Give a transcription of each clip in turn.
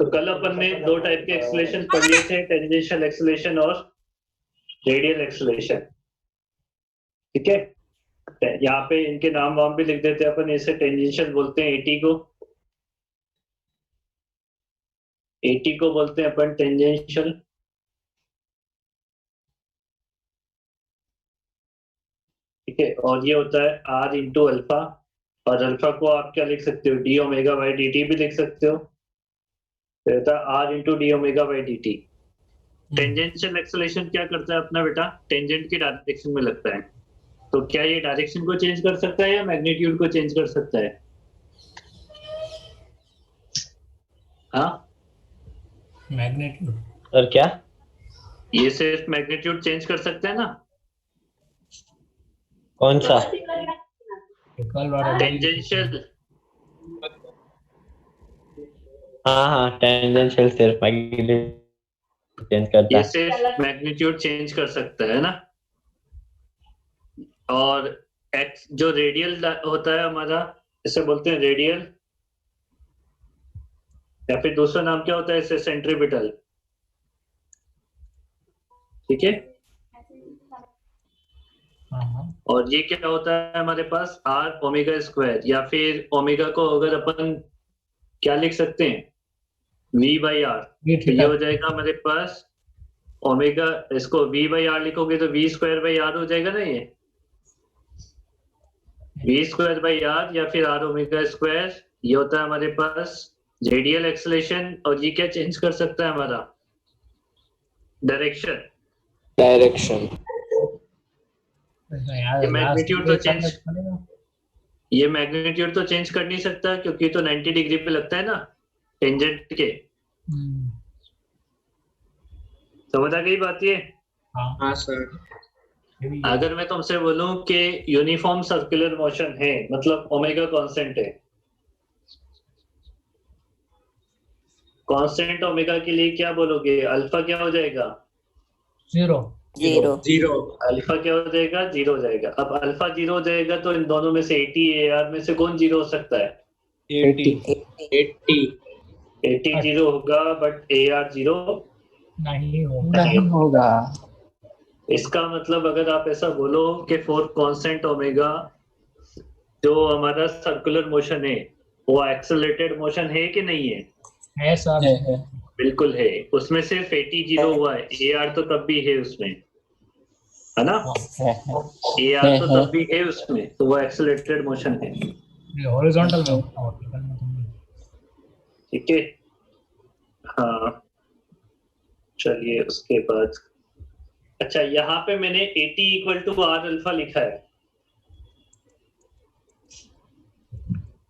तो कल अपन ने दो टाइप के एक्सेलरेशन पढ़ लिए थे, टेंजेंशियल एक्सेलरेशन और रेडियल एक्सेलरेशन। ठीक है, यहाँ पे इनके नाम वाम भी लिख देते हैं अपन। इसे टेंजेंशियल बोलते हैं एटी को, एटी को बोलते हैं अपन टेंजेंशियल। ठीक है, और ये होता है आर इंटू अल्फा, और अल्फा को आप क्या लिख सकते हो, d omega by d t भी लिख सकते हो। तो होता है r into d omega by d t. Tangential acceleration क्या करता है अपना बेटा, टेंजेंट की डायरेक्शन में लगता है। तो क्या ये डायरेक्शन को चेंज कर सकता है या मैग्नीट्यूड को चेंज कर सकता है? हाँ, मैग्नीट्यूड। सर क्या? ये सिर्फ मैग्नीट्यूड चेंज कर सकता है ना। कौन सा? टेंजेंशियल। हाँ, टेंजेंशियल सिर्फ मैग्नीट्यूड चेंज करता ये है। सिर्फ मैग्नीट्यूड चेंज कर सकता है ना। और एक्स जो रेडियल होता है हमारा, इसे बोलते हैं रेडियल, या फिर दूसरा नाम क्या होता है इसे, सेंट्रीपिटल। ठीक है, और ये क्या होता है हमारे पास, आर ओमेगा स्क्वायर, या फिर ओमेगा को अगर अपन क्या लिख सकते हैं, वी बाई आर। तो ये हो जाएगा हमारे पास ओमेगा, इसको वी बाई आर लिखोगे तो वी स्क्वायर बाई आर हो जाएगा ना। ये वी स्क्वायर बाई आर या फिर आर ओमेगा स्क्वायर, ये होता है हमारे पास रेडियल एक्सेलरेशन। और ये क्या चेंज कर सकता है हमारा, डायरेक्शन। ये मैग्नीट्यूड तो चेंज, ये मैग्नीट्यूड तो चेंज कर नहीं सकता क्योंकि तो 90 डिग्री पे लगता है ना टेंजेंट के। समझ आ गई बात ये? हाँ सर। अगर मैं तुमसे बोलूं कि यूनिफॉर्म सर्कुलर मोशन है, मतलब ओमेगा कांस्टेंट है, कांस्टेंट ओमेगा के लिए क्या बोलोगे, अल्फा क्या हो जाएगा, जीरो। अल्फा क्या हो जाएगा, जीरो हो जाएगा। अब अल्फा जीरो हो जाएगा तो इन दोनों में से 80 ए आर में से कौन जीरो हो सकता है? 80 जीरो होगा, बट ए आर जीरो नहीं होगा। इसका मतलब अगर आप ऐसा बोलो कि फॉर कांस्टेंट ओमेगा जो हमारा सर्कुलर मोशन है वो एक्सेलरेटेड मोशन है कि नहीं है? है सर। है। बिल्कुल है। उसमें सिर्फ 80 जीरो हुआ है, ए आर तो तब भी है उसमें, है ना। ए आर तो तब भी है उसमें, तो वो एक्सेलरेटेड मोशन है। हॉरिजॉन्टल में। ठीक है, हाँ चलिए उसके बाद, अच्छा यहाँ पे मैंने 80 इक्वल टू आर अल्फा लिखा है।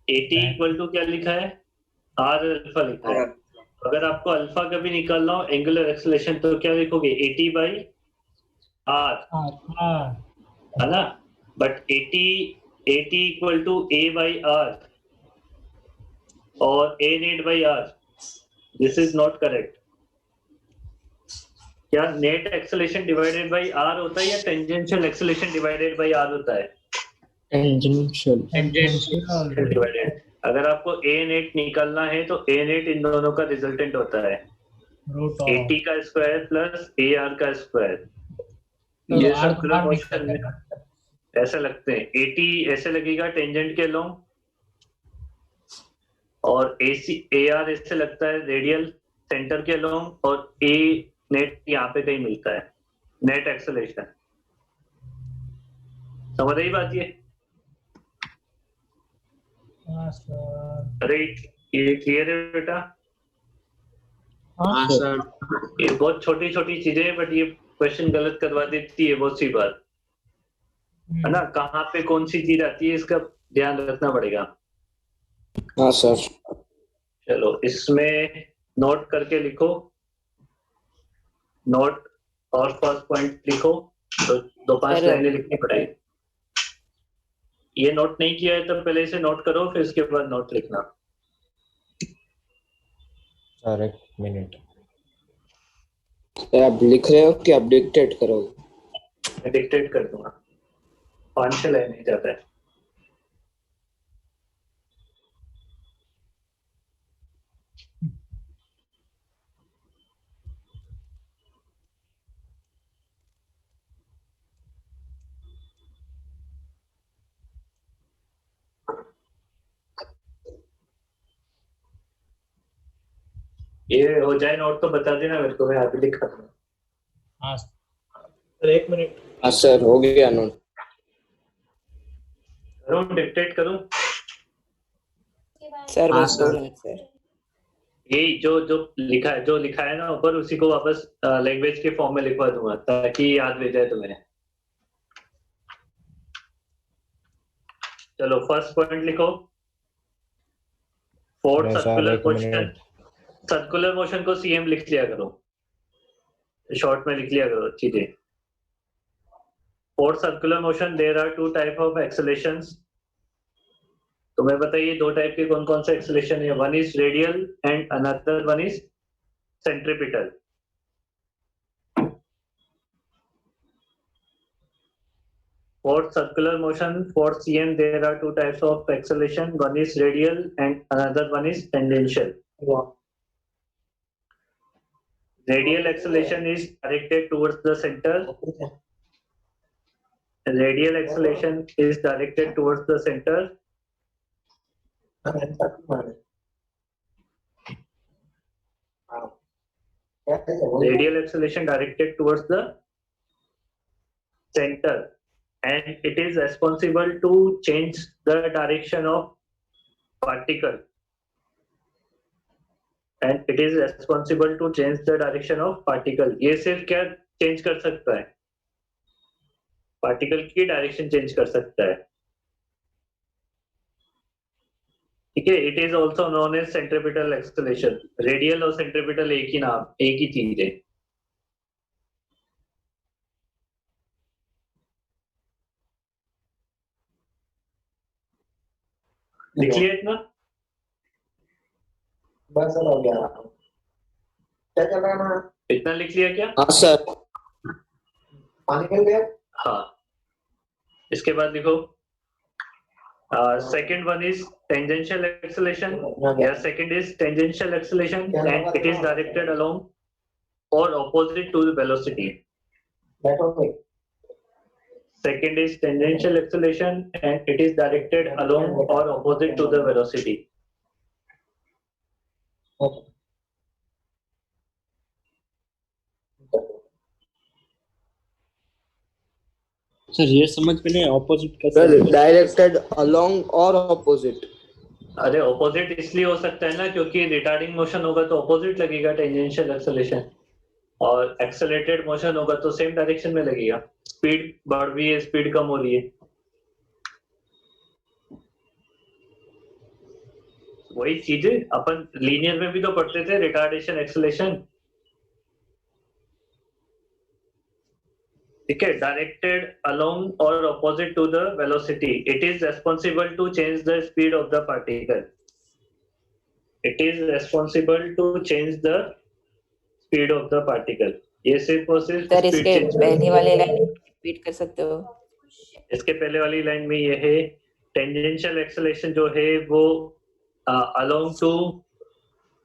80 इक्वल टू क्या लिखा है, आर अल्फा लिखा है। अगर आपको अल्फा का भी निकालना हो एंगुलर एक्सेलरेशन तो क्या लिखोगे, 80 बाई आर, है ना। But 80 equal to A by R और A net by R, this is not correct. क्या net acceleration divided by R होता है या tangential acceleration divided by R होता है? Tangential divided. अगर आपको ए नेट निकालना है तो ए नेट इन दोनों का रिजल्टेंट होता है 80 का स्क्वायर प्लस ए आर का स्क्वायर। ये सर्कुलर मोशन में ऐसे लगते हैं, 80 ऐसे लगेगा टेंजेंट के लॉन्ग, और ए आर ऐसे लगता है रेडियल सेंटर के लॉन्ग, और ए नेट यहाँ पे कहीं मिलता है, नेट एक्सेलरेशन। समझ आई बात ये? अरे ये क्लियर है बेटा? हाँ सर। ये बहुत छोटी छोटी चीजें हैं, बट ये क्वेश्चन गलत करवा देती है बहुत सी बार, है ना। कहाँ पे कौन सी चीज आती है इसका ध्यान रखना पड़ेगा। हाँ सर। चलो इसमें नोट करके लिखो, नोट और फर्स्ट पॉइंट लिखो, तो 2-5 लाइनें लिखनी पड़ेगी। ये नोट नहीं किया है तो पहले इसे नोट करो, फिर इसके बाद नोट लिखना। सर एक मिनट, आप लिख रहे हो कि आप डिक्टेट करोगे? मैं डिक्टेट कर दूंगा, 5-6 लाइनें ज्यादा है। ये हो जाए नोट तो बता देना मेरे को, मैं अभी लिखा था। हाँ सर 1 मिनट हाँ सर, हो गया नोट। करूँ, डिक्टेट करूँ? सर हाँ, बस सर। 2 minute sir. यही जो जो लिखा है ना ऊपर, उसी को वापस लैंग्वेज के फॉर्म में लिखवा दूंगा ताकि याद रह जाए तुम्हें। चलो फर्स्ट पॉइंट लिखो। फोर्थ अरे sir, circular 1 motion, minute. Circular motion को सीएम लिख लिया करो, शॉर्ट में लिख लिया करो चीजें। Fourth circular motion, there are 2 type of accelerations. तुम्हें बताइए 2 टाइप के कौन कौन से एक्सेलेरेशन है? One is radial and another one is centripetal. For circular motion, for CM, there are 2 types of acceleration. One is radial and another one is tangential. Radial acceleration is directed towards the center. Radial acceleration is directed towards the center. Radial acceleration directed towards the center, and it is responsible to change the direction of particle. And it is responsible to change the direction of particle. ये सिर्फ क्या change कर सकता है? Particle की direction change कर सकता है। ठीक है, it is also known as centripetal acceleration. Radial और सेंट्रीपिटल एक ही नाम, एक ही चीज है। लिख लिया इतना? बस हो गया। क्या कर रहा है? इतना लिख लिया क्या? हाँ सर। पानी मिल गया? हाँ। इसके बाद लिखो second one is tangential acceleration. Yeah, second is tangential acceleration and it is directed along or opposite to the velocity. Second is tangential acceleration and it is directed along or opposite to the velocity. Sir ये समझ में नहीं, opposite sir कैसे? Directed along और opposite. अरे opposite इसलिए हो सकता है ना क्योंकि रिटार्डिंग मोशन होगा तो ऑपोजिट लगेगा टेंजेंशियल एक्सेलेरेशन, और एक्सेलरेटेड मोशन होगा तो सेम डायरेक्शन में लगेगा। स्पीड बढ़ रही है, स्पीड कम हो रही है, वही चीजें अपन लीनियर में भी तो पढ़ते थे, रिटार्डेशन एक्सेलेरेशन। ठीक है, डायरेक्टेड अलोंग और opposite to the velocity. It is responsible to change the speed of the particle. It is responsible to change the speed of the particle. ये सिर्फ और सिर्फ सर स्पीड इसके चेंज पहले वाले लाइन रिपीट कर सकते हो? इसके पहले वाली लाइन में ये है टेंजेंशियल एक्सेलेरेशन जो है वो अलोंग टू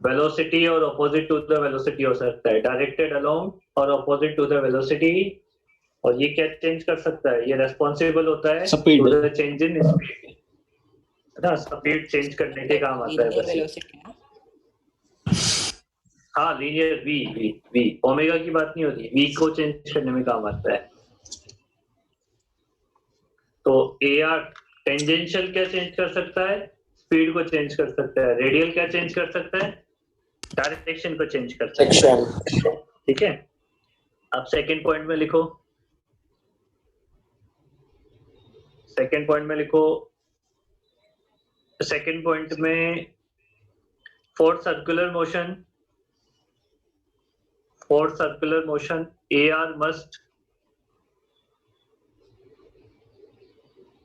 वेलोसिटी और ऑपोजिट टू द वेलोसिटी हो सकता है। डायरेक्टेड अलोंग और ऑपोजिट टू द वेलोसिटी। और ये क्या चेंज कर सकता है? ये रेस्पॉन्सिबल होता है speed, to the change in speed, ना स्पीड चेंज करने के काम आता है बस। वेलोसिटी। हाँ, लीनियर वी ओमेगा की बात नहीं होती, वी को चेंज करने में काम आता है। तो एआर टेंजेंशियल क्या चेंज कर सकता है? स्पीड को चेंज कर सकता है। रेडियल क्या चेंज कर सकता है? डायरेक्शन को चेंज कर सकता है। ठीक है, अब सेकंड पॉइंट में लिखो। सेकंड पॉइंट में लिखो, सेकंड पॉइंट में फॉर सर्कुलर मोशन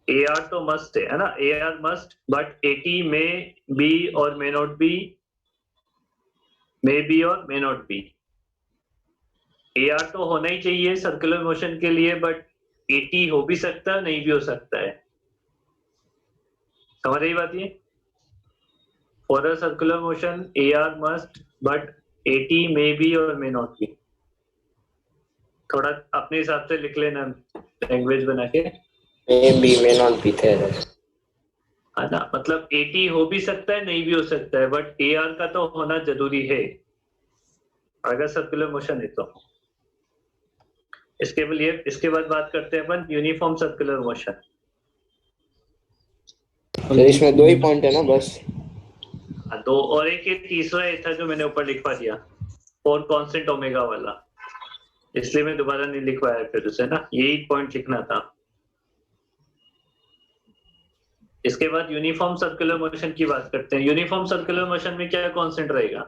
एआर तो मस्ट है ना, एआर मस्ट, बट एटी में बी और may not be, may be और मे नॉट बी। एआर तो होना ही चाहिए सर्कुलर मोशन के लिए, बट एटी हो भी सकता है, नहीं भी हो सकता है। समझ रही बात? ये for a circular motion AR must, but eighty may be और मे नॉट बी। थोड़ा अपने हिसाब से लिख लेना लैंग्वेज बना के। May be may not be थे, है ना, मतलब 80 हो भी सकता है, नहीं भी हो सकता है, बट एआर का तो होना जरूरी है। अगर सर्कुलर मोशन है तो इसके बाद बात करते हैं अपन यूनिफॉर्म सर्कुलर मोशन। तो इसमें 2 ही पॉइंट है ना बस। हाँ, 2 और एक ये तीसरा ये था जो मैंने ऊपर लिखवा दिया और कांस्टेंट ओमेगा वाला, इसलिए मैं दोबारा नहीं लिखवाया फिर उसे ना, यही पॉइंट लिखना था। इसके बाद यूनिफॉर्म सर्कुलर मोशन की बात करते हैं। यूनिफॉर्म सर्कुलर मोशन में क्या कांस्टेंट रहेगा?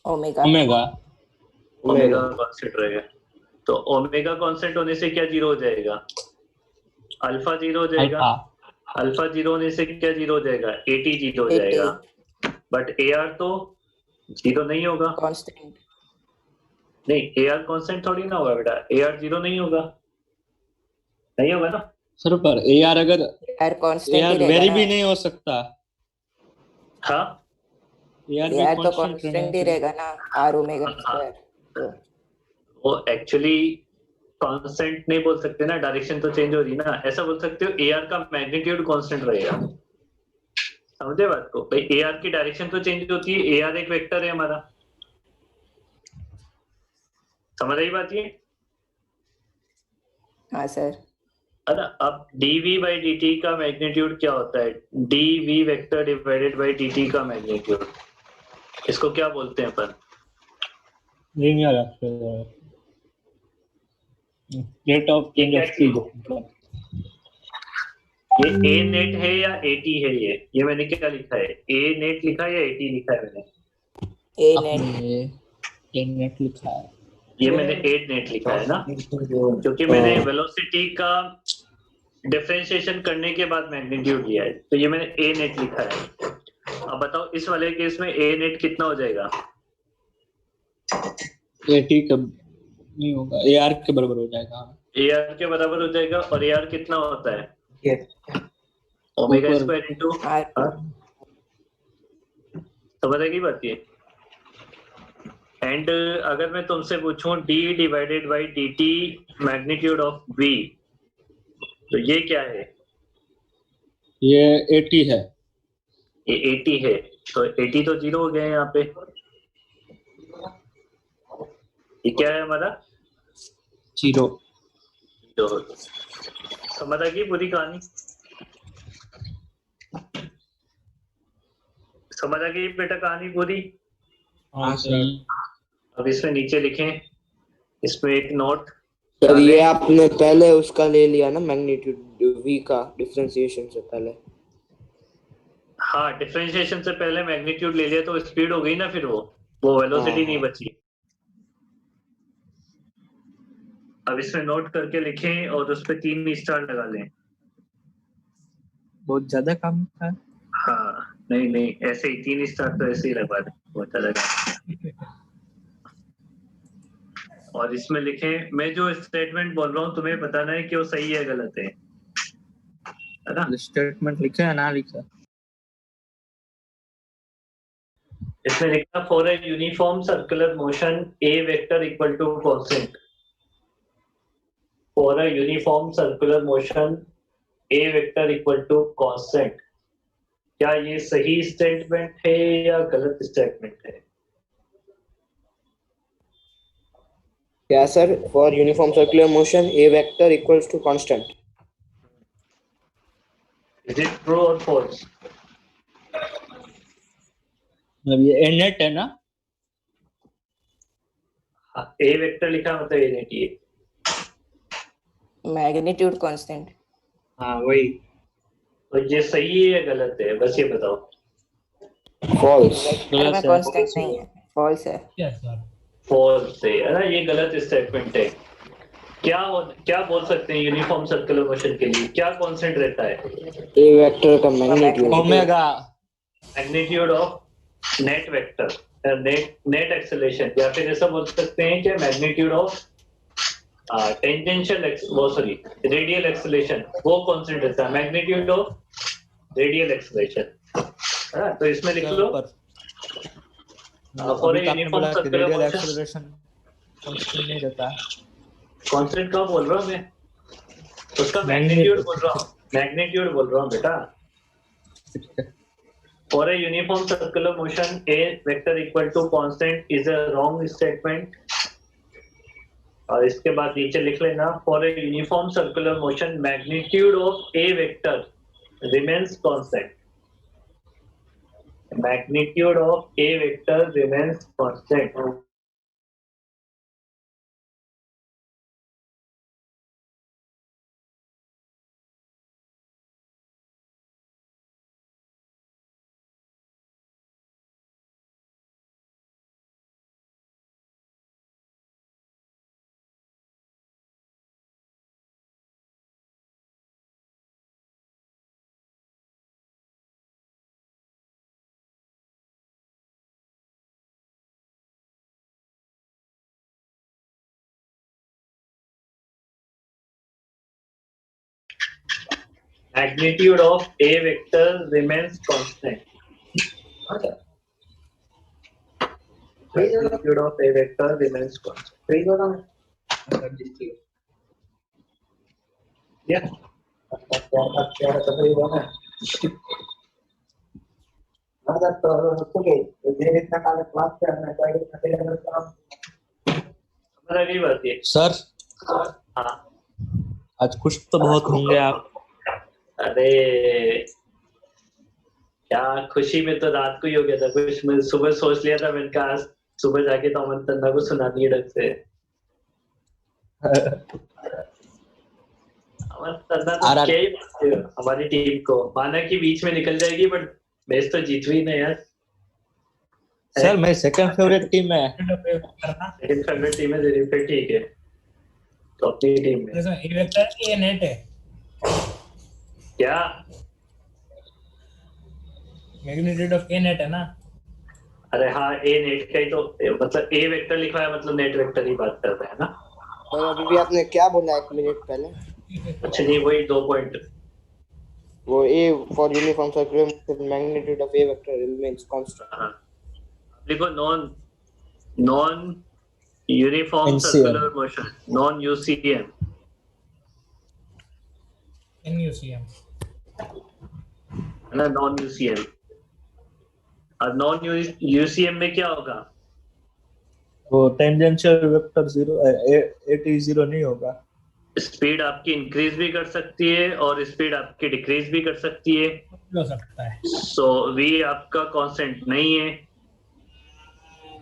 ओमेगा। ओमेगा ओमेगा कांस्टेंट रहेगा। तो ओमेगा कांस्टेंट होने से क्या जीरो हो जाएगा? अल्फा जीरो हो जाएगा। अल्फा अल्फा जीरो होने से क्या जीरो हो जाएगा? एटी जीरो हो जाएगा। बट ए आर तो जीरो नहीं होगा। कांस्टेंट नहीं, ए आर कांस्टेंट थोड़ी ना होगा बेटा, ए आर जीरो नहीं होगा, नहीं होगा ना सर। पर ए आर अगर यार कांस्टेंट ही यार रहेगा वेरी ना। भी नहीं हो सकता। हाँ यार भी यार तो कांस्टेंट कांस्टेंट ही रहेगा ना, आर ओमेगा स्क्वायर। तो वो एक्चुअली कांस्टेंट नहीं बोल सकते ना, डायरेक्शन तो चेंज हो रही ना। ऐसा बोल सकते हो ए आर का मैग्नीट्यूड कांस्टेंट रहेगा। समझे बात को भाई? ए आर की डायरेक्शन तो चेंज होती है, ए आर एक वेक्टर है हमारा। समझ आई बात ये? हाँ सर। है ना। अब dv by dt का मैग्नीट्यूड क्या होता है? dv vector divided by dt का मैग्नीट्यूड, इसको क्या बोलते हैं अपन? Linear acceleration, rate of change of speed. ये a नेट है या at है? ये मैंने क्या लिखा है? a नेट लिखा है या at लिखा है मैंने? ए नेट। आपने नेट लिखा है। ये मैंने 8 नेट लिखा है ना, क्योंकि मैंने वेलोसिटी का डिफरेंशिएशन करने के बाद मैग्नीट्यूड लिया है, तो ये मैंने ए नेट लिखा है। अब बताओ इस वाले केस में ए नेट कितना हो जाएगा? ए टी कब नहीं होगा, ए आर के बराबर हो जाएगा। ए आर के बराबर हो जाएगा। और ए आर कितना होता है? Omega square into r. समझ आएगी बात ये? एंड अगर मैं तुमसे पूछूं d divided by dt magnitude of v, तो ये क्या है? ये 80 है। ये 80 है, तो 80 तो जीरो हो गया है यहाँ पे। ये क्या है हमारा? जीरो। तो समझ आ गई पूरी कहानी? समझ आ गई बेटा कहानी पूरी? हाँ सर। अब इसमें नीचे लिखें, इसमें एक नोट। सर ये आपने पहले उसका ले लिया ना मैग्नीट्यूड v का, डिफरेंशिएशन से पहले। हाँ, डिफरेंशिएशन से पहले मैग्नीट्यूड ले लिया तो स्पीड हो गई ना, फिर वो वेलोसिटी नहीं बची। अब इसमें नोट करके लिखें और उस पर 3 स्टार लगा लें। बहुत ज्यादा काम था। हाँ नहीं ऐसे ही 3 स्टार तो ऐसे ही लगवा दें, बहुत लगा। और इसमें लिखें, मैं जो स्टेटमेंट बोल रहा हूँ तुम्हें बताना है कि वो सही है गलत है ना? स्टेटमेंट लिखा है ना लिखा? इसमें लिखा for a uniform circular motion a vector equal to constant. For a uniform circular motion a vector equal to constant. क्या ये सही स्टेटमेंट है या गलत स्टेटमेंट है? क्या sir? For uniform circular motion a vector equals to constant. Is it true और false? मतलब ये ए नेट है ना? ए वेक्टर लिखा मतलब ए नेट, ये मैग्नीट्यूड कांस्टेंट। हाँ वही। तो ये सही है या गलत है, बस ये बताओ। फॉल्स। वेक्टर में कांस्टेंट नहीं है, फॉल्स है। Yes sir. फॉल्स है ना, ये गलत स्टेटमेंट है। क्या बोल सकते हैं यूनिफॉर्म सर्कुलर मोशन के लिए क्या कांस्टेंट रहता है? ए वेक्टर का magnitude. Omega. Magnitude of net vector, net acceleration, या फिर ऐसा बोल सकते हैं कि magnitude of tangential radial acceleration, वो कांस्टेंट रहता है। मैग्नीट्यूड ऑफ रेडियल एक्सेलरेशन, तो इसमें लिख लो for a uniform circular motion. Constant नहीं रहता। कांस्टेंट का बोल रहा हूँ मैं, उसका मैग्नीट्यूड बोल रहा हूँ, मैग्नीट्यूड बोल रहा हूँ बेटा। For a uniform circular motion, a vector equal to constant is a wrong statement. और इसके बाद नीचे लिख लेना, for a uniform circular motion, magnitude of a vector remains constant. Magnitude of a vector remains constant. Magnitude of a vector remains constant. Magnitude of a vector remains constant. Yeah. हमारा अगली बात ये सर हाँ आज खुश तो बहुत होंगे आप। अरे क्या खुशी में तो रात को ही हो गया था कुछ। मैं सुबह सोच लिया था, मैंने कहा आज सुबह जाके तो अमन तन्ना को सुना दिए ढंग से। अमन तन्ना तो क्या ही बात है, हमारी टीम को माना कि बीच में निकल जाएगी, बट मैच तो जीत हुई ना यार। सर मेरी सेकंड फेवरेट टीम है। सेकंड फेवरेट टीम है तेरी, फिर ठीक है। तो अपनी टीम में इसमें ए वेक्टर है कि ये नेट है? क्या मैग्नीट्यूड ऑफ ए नेट है ना? अरे हाँ ए नेट का ही तो, मतलब ए वेक्टर लिखा है, मतलब नेट वेक्टर ही बात कर रहे हैं ना। और अभी भी आपने क्या बोला 1 मिनट पहले? अच्छा नहीं, वही 2 पॉइंट वो a for uniform circular motion magnitude of a vector remains constant. हाँ देखो, non uniform NCM. Circular motion, non UCM, NUCM है ना, नॉन यूसीएम। और नॉन यूसीएम में क्या होगा? वो टेंजेंशियल वेक्टर 0 नहीं होगा। स्पीड आपकी इंक्रीज भी कर सकती है और स्पीड आपकी डिक्रीज भी कर सकती है। हो सकता है। सो v आपका कांस्टेंट नहीं है।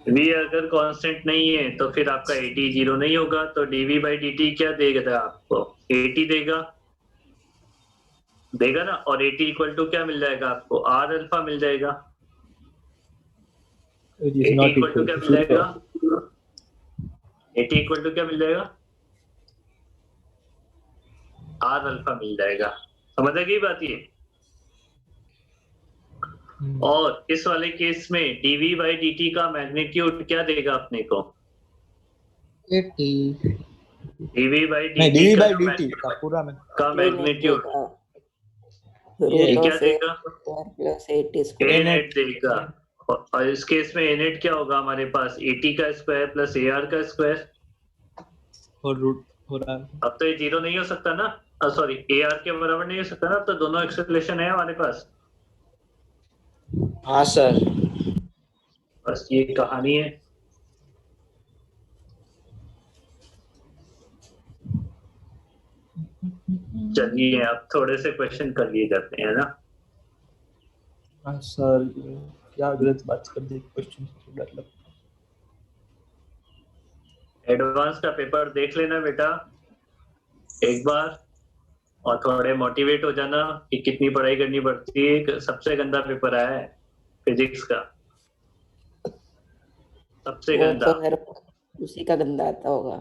v अगर कांस्टेंट नहीं है तो फिर आपका at 0 नहीं होगा, तो dv by dt क्या देगा आपको? at देगा ना। और at इक्वल टू क्या मिल जाएगा आपको? r अल्फा मिल जाएगा। at इक्वल टू क्या मिल जाएगा? at इक्वल टू क्या मिल जाएगा? r अल्फा मिल जाएगा। समझ आ गई बात ये? और इस वाले केस में dv by dt का मैग्नीट्यूड क्या देगा अपने को? dv by dt का पूरा में का मैग्नीट्यूड रूट क्या ऑफ देगा? Plus 80 a square. नेट देगा। और इस केस में a नेट क्या होगा हमारे पास? 80 का स्क्वायर प्लस ar का स्क्वायर। और रूट हो रहा है। अब तो ये 0 नहीं हो सकता ना, सॉरी ar के बराबर नहीं हो सकता ना, तो दोनों एक्सप्रेशन है हमारे पास। हाँ सर। बस ये कहानी है। चलिए अब थोड़े से क्वेश्चन कर लिए जाते हैं ना। हाँ सर क्या गलत बात कर दी, क्वेश्चन से डर लगता है। एडवांस का पेपर देख लेना बेटा एक बार, और थोड़े मोटिवेट हो जाना कि कितनी पढ़ाई करनी पड़ती है। सबसे गंदा पेपर आया है फिजिक्स का, सबसे वो गंदा। तो मेरे को उसी का गंदा आता होगा।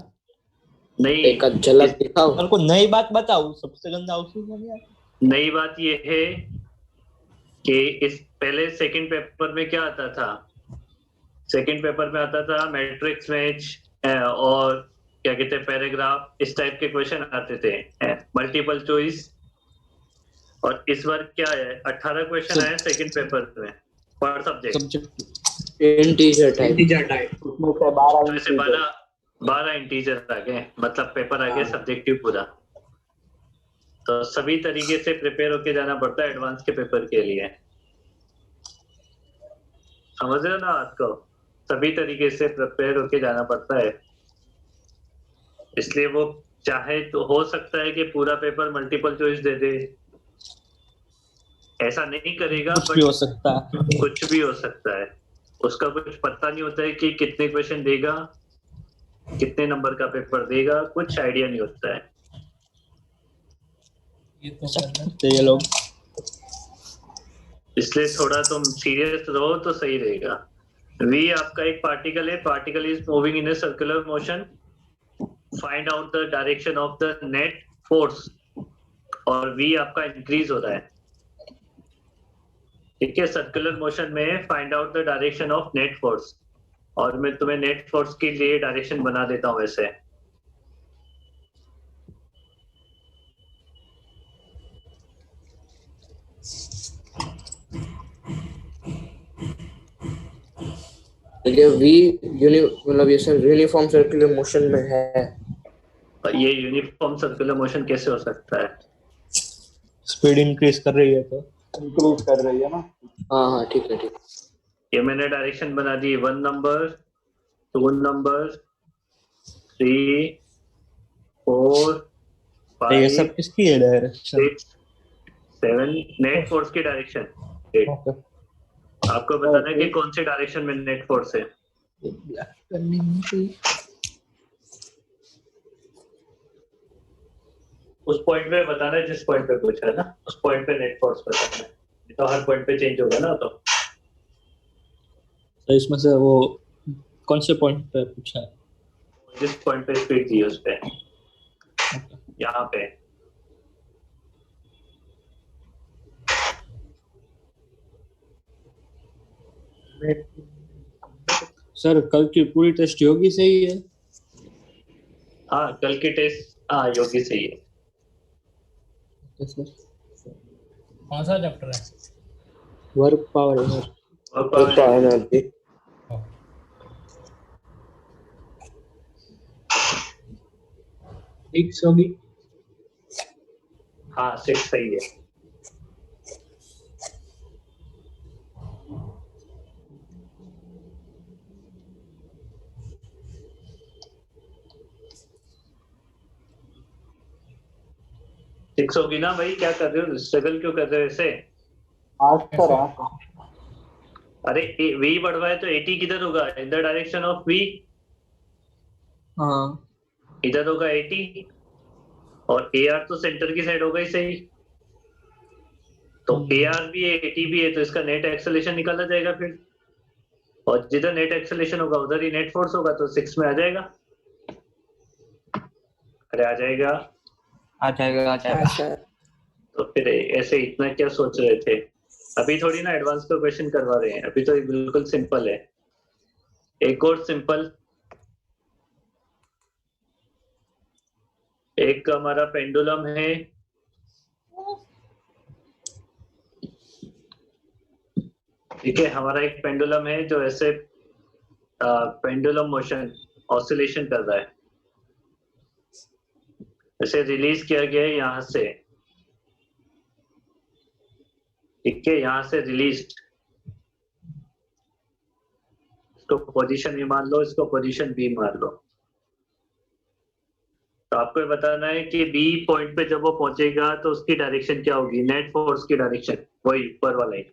नहीं, एक झलक दिखाओ। मेरे को नई बात बताओ, सबसे गंदा उसी का नहीं आता। नई बात ये है कि इस पहले सेकंड पेपर में क्या आता था? सेकंड पेपर में आता था मैट्रिक्स मैच और क्या कहते हैं पैराग्राफ, इस टाइप के क्वेश्चन आते थे, मल्टीपल चॉइस। और इस बार क्या है, 18 क्वेश्चन आए सेकंड पेपर में पर सब्जेक्ट। Integer type. उसमें से 12 तो ऐसे 12 इंटीजर आ गए, मतलब पेपर आ गया सब्जेक्टिव पूरा। तो सभी तरीके से प्रिपेयर होके जाना पड़ता है एडवांस के पेपर के लिए। समझ रहे हो ना आपको, सभी तरीके से प्रिपेयर होके जाना पड़ता है। इसलिए वो चाहे तो हो सकता है कि पूरा पेपर मल्टीपल चॉइस दे दे, ऐसा नहीं करेगा, कुछ भी हो सकता है। कुछ भी हो सकता है। उसका कुछ पता नहीं होता है कि कितने क्वेश्चन देगा, कितने नंबर का पेपर देगा, कुछ आइडिया नहीं होता है। ये तो करना तो ये लोग इसलिए थोड़ा तुम सीरियस रहो तो सही रहेगा। वी आपका एक पार्टिकल है, particle is moving in a circular motion, find out the direction of the net force, और वी आपका इंक्रीज हो रहा है, ठीक है। सर्कुलर मोशन में find out the direction of net force, और मैं तुम्हें नेट फोर्स के लिए डायरेक्शन बना देता हूं वैसे। ये वी मतलब ये सर यूनिफॉर्म सर्कुलर मोशन में है। ये यूनिफॉर्म सर्कुलर मोशन कैसे हो सकता है? स्पीड इंक्रीज कर रही है तो इंक्रीज कर रही है ना। हाँ हाँ ठीक है ठीक है। ये मैंने डायरेक्शन बना दी, 1 नंबर, 2 नंबर, 3, 4, ये 5, सब किसकी है डायरेक्शन? 6, 7, नेट फोर्स की डायरेक्शन। ओके आपको बताना है कि कौन सी डायरेक्शन में नेट फोर्स है। उस पॉइंट पे बताना है जिस पॉइंट पे पूछा है ना, उस पॉइंट पे नेट फोर्स बताना है, नहीं तो हर पॉइंट पे चेंज होगा ना। तो इसमें से वो कौन से पॉइंट पे पूछा है? जिस पॉइंट पे स्पीड दी है उस पे, यहाँ पे। सर कल की पूरी टेस्ट योगी से ही है? हाँ कल की टेस्ट हाँ योगी से ही है। कौन सा चैप्टर है? Work power energy. एक होगी। हाँ 6 सही है। सिक्स होगी ना भाई, क्या कर रहे हो, स्ट्रगल क्यों कर रहे हो ऐसे? 8 सर 8। अरे वी बढ़वा है तो 80 किधर होगा? In the direction of v. हाँ इधर होगा 80, और ए आर तो सेंटर की साइड होगा ही सही। तो ए आर भी है 80 भी है, तो इसका नेट एक्सेलरेशन निकाला जाएगा फिर, और जिधर नेट एक्सेलरेशन होगा उधर ही नेट फोर्स होगा, तो 6 में आ जाएगा। अरे आ जाएगा। आ जाएगा आ जाएगा। हाँ सर। तो फिर ऐसे इतना क्या सोच रहे थे? अभी थोड़ी ना एडवांस का क्वेश्चन करवा रहे हैं, अभी तो ये बिल्कुल सिंपल है। एक और सिंपल, एक हमारा पेंडुलम है, ठीक है। हमारा एक पेंडुलम है जो ऐसे पेंडुलम मोशन ऑसिलेशन कर रहा है, इसे रिलीज किया गया है यहाँ से, ठीक है, यहाँ से रिलीज। इसको पोजीशन ए मान लो, इसको पोजीशन बी मान लो। तो आपको ये बताना है कि बी पॉइंट पे जब वो पहुंचेगा तो उसकी डायरेक्शन क्या होगी, नेट फोर्स की डायरेक्शन, वही ऊपर वाला ही।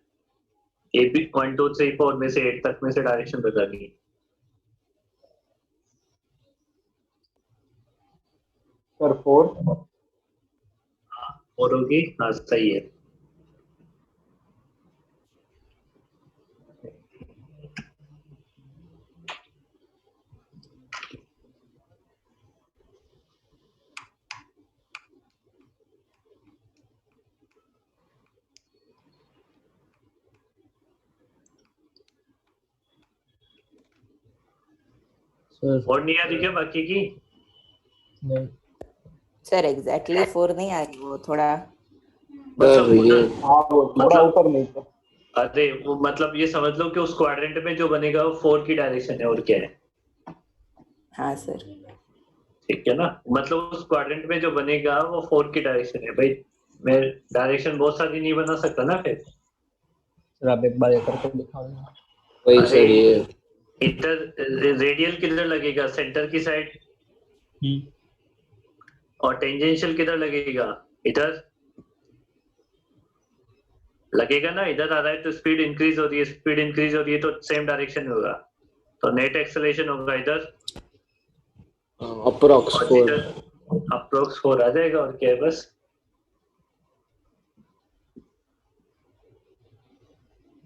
ए बी 1 2 3 4 में से 8 तक में से डायरेक्शन बतानी है। सर 4। और होगी, हाँ सही है। सर और नहीं आ रही क्या बाकी की? नहीं सर एग्जैक्टली 4 नहीं आ रही, वो थोड़ा मतलब ये हाँ वो थोड़ा मतलब- ऊपर नहीं था। अरे वो मतलब ये समझ लो कि उस क्वाड्रेंट में जो बनेगा वो 4 की डायरेक्शन है, और क्या है, हाँ सर। ठीक है ना। मतलब उस क्वाड्रेंट में जो बनेगा वो 4 की डायरेक्शन है भाई। मैं डायरेक्शन बहुत सारी नहीं बना सकता ना फिर। सर आप एक बार ये करके दिखाओ ना। वही सर ये इधर रेडियल किधर लगेगा, सेंटर की साइड, और टेंजेंशियल किधर लगेगा, इधर लगेगा ना। इधर आ रहा है तो स्पीड इंक्रीज हो रही है, स्पीड इंक्रीज हो रही है तो सेम डायरेक्शन में होगा, तो नेट एक्सेलरेशन होगा इधर, अप्रोक्स और 4। इधर अप्रोक्स 4 आ जाएगा, और क्या है बस।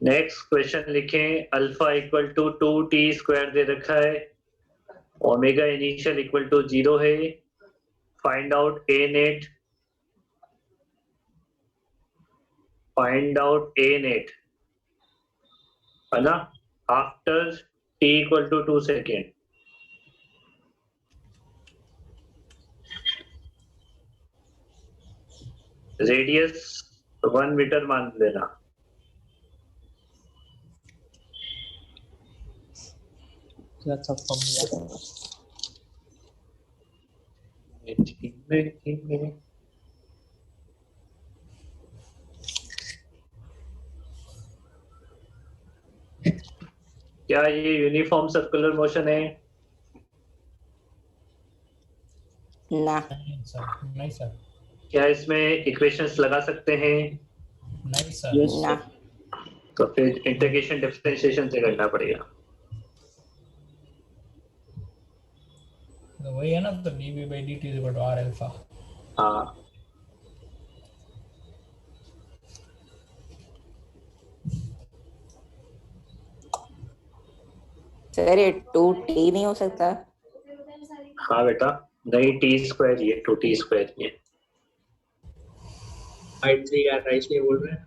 नेक्स्ट क्वेश्चन लिखें, अल्फा इक्वल टू 2t² दे रखा है, ओमेगा इनिशियल इक्वल टू 0 है, find out a net, find out a net, है ना, after t equal to 2 second. Radius 1 metre मान लेना। क्या था फॉर्मूला? क्या ये यूनिफॉर्म सर्कुलर मोशन है? ना, नहीं सर, नहीं सर, क्या इसमें इक्वेशंस लगा सकते हैं? नहीं सर। यस ना। तो फिर इंटीग्रेशन डिफरेंशिएशन से करना पड़ेगा। तो वही है ना, तो dv/dt is equal to r alpha. हाँ, सर ये 2t नहीं हो सकता? हाँ बेटा, नहीं t² ये 2t² ये। हाइट से यार इसलिए बोल रहे हैं।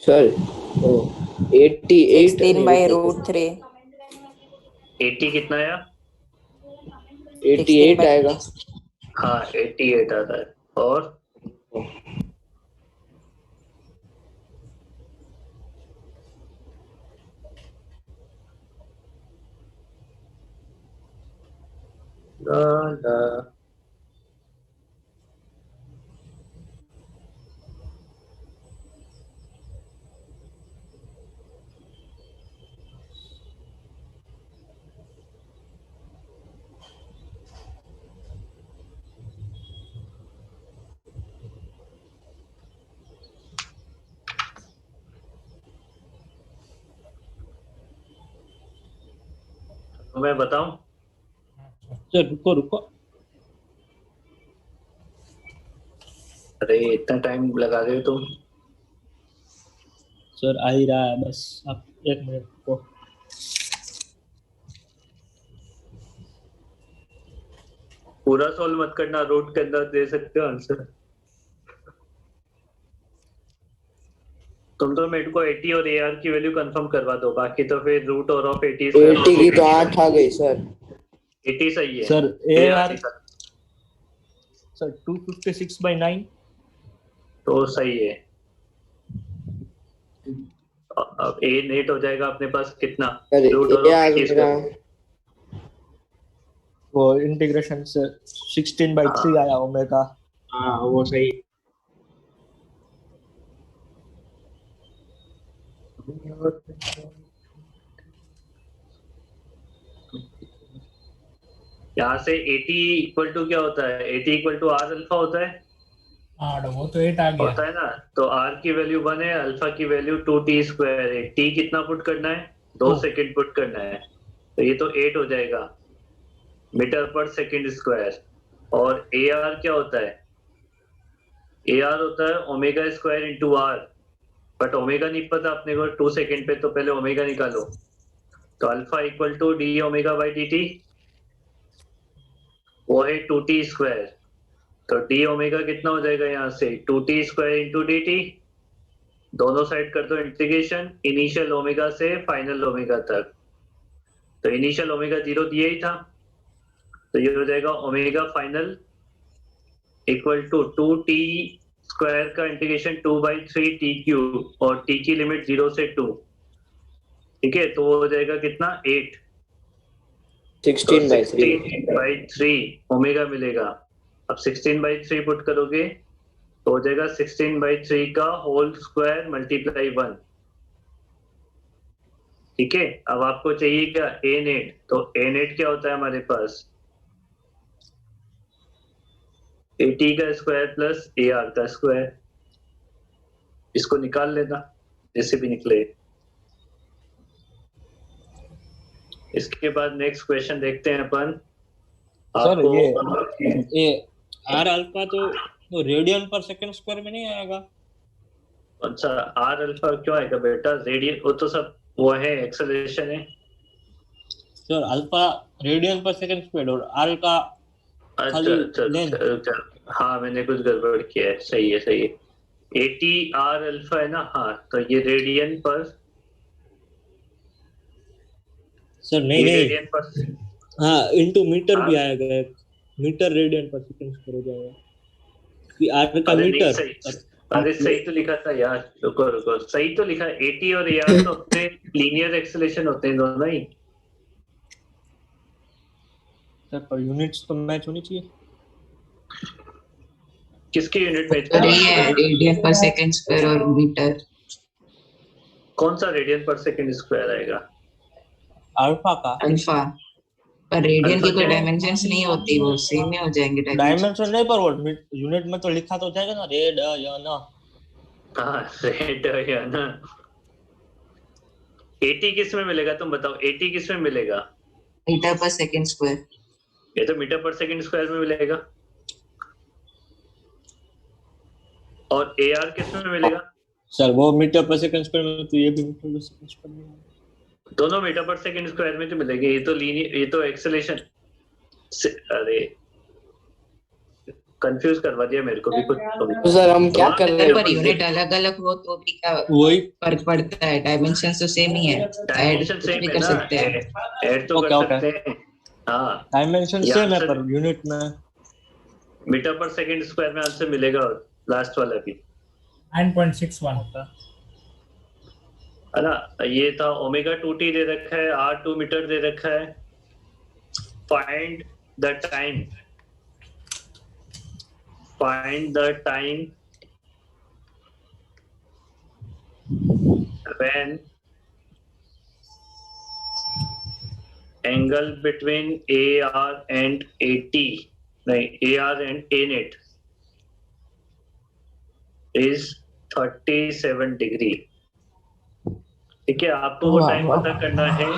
सर 88 16/√3। 80 कितना आया? 88 आएगा। हाँ 88 आता है। और ला ला तो मैं बताऊं? सर रुको रुको। अरे इतना टाइम लगा रहे हो तुम। सर आ ही रहा है, बस आप 1 मिनट रुको। पूरा सॉल्व मत करना, रूट के अंदर दे सकते हो आंसर। तुम तो मेरे को 80 और AR की वैल्यू कंफर्म करवा दो, बाकी तो फिर रूट और ऑफ 80 80 की तो 8 आ गई सर। 80 सही है। सर AR AR सर 256/9 तो सही है। अब A नेट हो जाएगा अपने पास कितना? अरे रूट और ये आ ऑफ 80 गया। वो इंटीग्रेशन से 16/3 आया ओमेगा। हाँ वो सही। यहाँ से 80 इक्वल टू क्या होता है? 80 इक्वल टू R अल्फा होता है, 8, वो तो 8 आ गया। होता है ना। तो R की वैल्यू 1 है, अल्फा की वैल्यू 2t² है। t कितना पुट करना है? 2 सेकेंड पुट करना है, तो ये तो 8 हो जाएगा मीटर पर सेकेंड स्क्वायर। और AR क्या होता है? AR होता है omega square into R, but omega नहीं पता अपने को 2 सेकेंड पे, तो पहले ओमेगा निकालो। तो alpha equal to d omega by dt, वो है 2t²। तो डी ओमेगा कितना हो जाएगा यहाँ से 2t square into D T, दोनों साइड कर दो इंटीग्रेशन इनिशियल ओमेगा से फाइनल ओमेगा तक। तो इनिशियल ओमेगा 0 दिया ही था, तो ये हो जाएगा omega final equal to 2t square का इंटीग्रेशन 2/3 t क्यूब और t की लिमिट 0 से 2। ठीक है, तो वो हो जाएगा कितना 8, 16/3 16/3 ओमेगा मिलेगा। अब 16/3 पुट करोगे तो हो जाएगा 16/3 का होल स्क्वायर मल्टीप्लाई 1। ठीक है, अब आपको चाहिए क्या a नेट, तो a नेट क्या होता है हमारे पास at का स्क्वायर प्लस ar का स्क्वायर, इसको निकाल लेना जैसे भी निकले। इसके बाद नेक्स्ट क्वेश्चन देखते हैं अपन। सर, आपको ये आर अल्फा तो रेडियन पर सेकंड स्क्वायर में नहीं आएगा? अच्छा आर अल्फा क्यों आएगा बेटा, रेडियन वो तो सब वो है एक्सेलरेशन है। सर अल्फा रेडियन पर सेकंड स्क्वायर और आर का अच्छा खाली अच्छा length। अच्छा, हाँ मैंने कुछ गड़बड़ किया है, सही है सही है। 80 आर अल्फा है ना, हाँ तो ये रेडियन पर, सर ये नहीं नहीं, रेडियन पर, हाँ इनटू मीटर भी हाँ? आएगा, एक मीटर रेडियन पर सेकंड स्क्वायर हो जाएगा कि आर का अरे नहीं मीटर। सही, अरे सही तो लिखा था यार, रुको रुको, सही तो लिखा 80 और AR तो अपने लीनियर एक्सेलरेशन होते हैं दोनों ही। सर पर यूनिट्स तो मैच होनी चाहिए। किसकी यूनिट में तो ये है रेडियन पर सेकंड स्क्वायर और मीटर। कौन सा रेडियन पर सेकंड स्क्वायर आएगा? अल्फा का अल्फा पर रेडियन अल्फा की कोई क्या है? डायमेंशंस नहीं होती, वो सेम ही हो जाएंगे डायमेंशन। डायमेंशन नहीं, पर वो यूनिट में तो लिखा तो जाएगा ना, रेड या ना। हाँ रेड या ना। 80 किस में मिलेगा तुम बताओ, 80 किस में मिलेगा? मीटर पर सेकंड स्क्वायर। ये तो मीटर पर सेकंड स्क्वायर में मिलेगा। और AR किस में मिलेगा? सर वो मीटर पर सेकंड स्क्वायर में, तो ये भी मीटर पर सेकंड स्क्वायर में। दोनों मीटर पर सेकंड स्क्वायर में तो मिलेंगे, ये तो लीनियर, ये तो एक्सेलरेशन। अरे कंफ्यूज करवा दिया मेरे को भी कुछ। तो सर हम क्या कर रहे पर हैं? यूनिट अलग अलग हो तो भी क्या वही फर्क पड़ता है, डायमेंशन तो सेम ही है, ऐड डायमेंशन कुछ सेम भी है कर ना, सकते हैं। ऐड तो ओके, कर ओके। सकते हैं। हाँ डायमेंशन ये सेम है, आंसर पर यूनिट में मीटर पर सेकंड स्क्वायर में आंसर मिलेगा लास्ट वाला भी, 9.61। है ना। ये था ओमेगा 2t दे रखा है, R2 मीटर दे रखा है। Find the time, find the time when angle between AR and AT, नहीं AR and A net is 37 degree. ठीक है, आपको वो टाइम पता करना है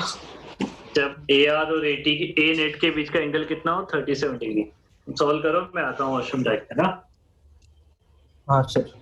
जब AR और AT की A net के बीच का एंगल कितना हो, 37 डिग्री। सॉल्व करो, मैं आता हूँ वॉशरूम जाके, है ना। हाँ सर।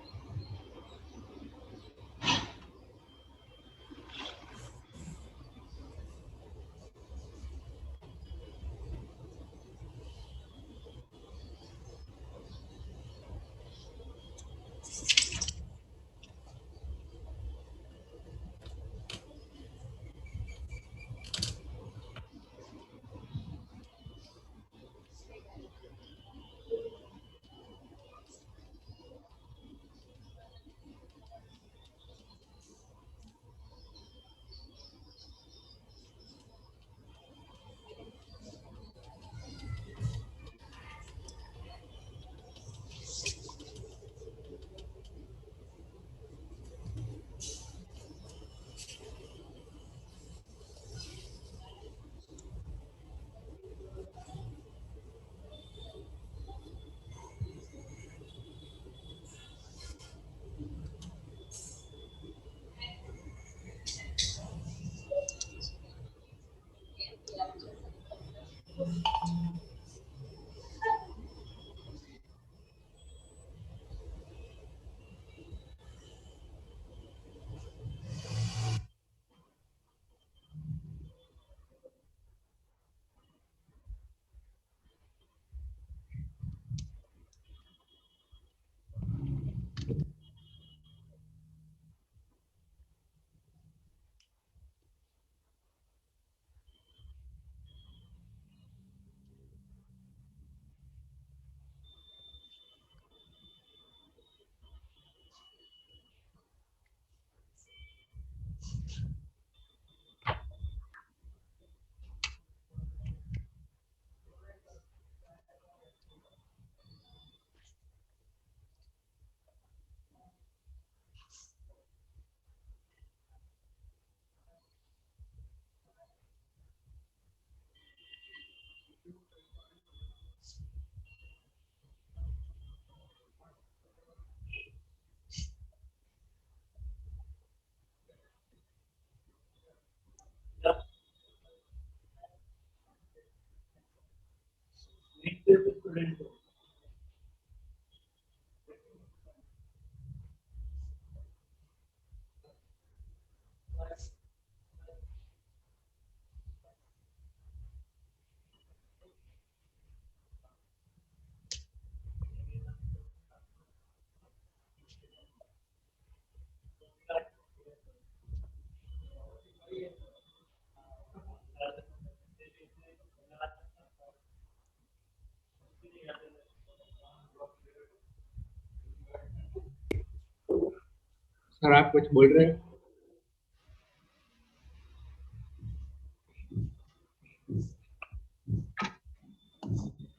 सर आप कुछ बोल रहे हैं?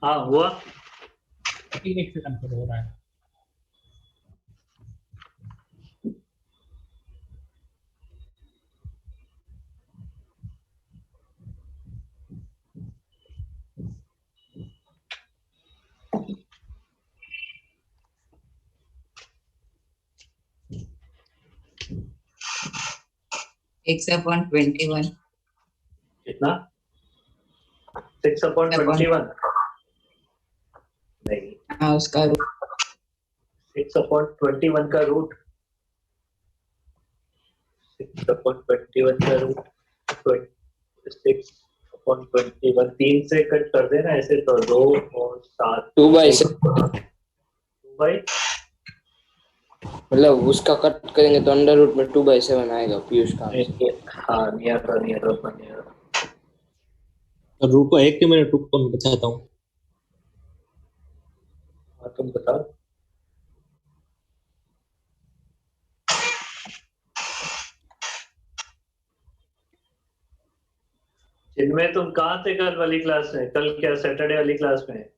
हाँ हुआ। एक सेकंड पर हो रहा है. X upon 21. कितना 6/21 नहीं, हाँ उसका रूट 6/21 का रूट 6/21 का रूट 6/21 3 से कट कर देना ऐसे, तो 2 और 7 2/7 भाई मतलब उसका कट करेंगे तो अंडर रूट में 2/7 आएगा पीयूष का आंसर। हाँ नहीं आता नहीं आता। तो रुको एक मिनट रुको मैं बताता हूँ। हाँ तुम बताओ। जिनमें तुम कहाँ थे कल वाली क्लास में? कल क्या सैटरडे वाली क्लास में?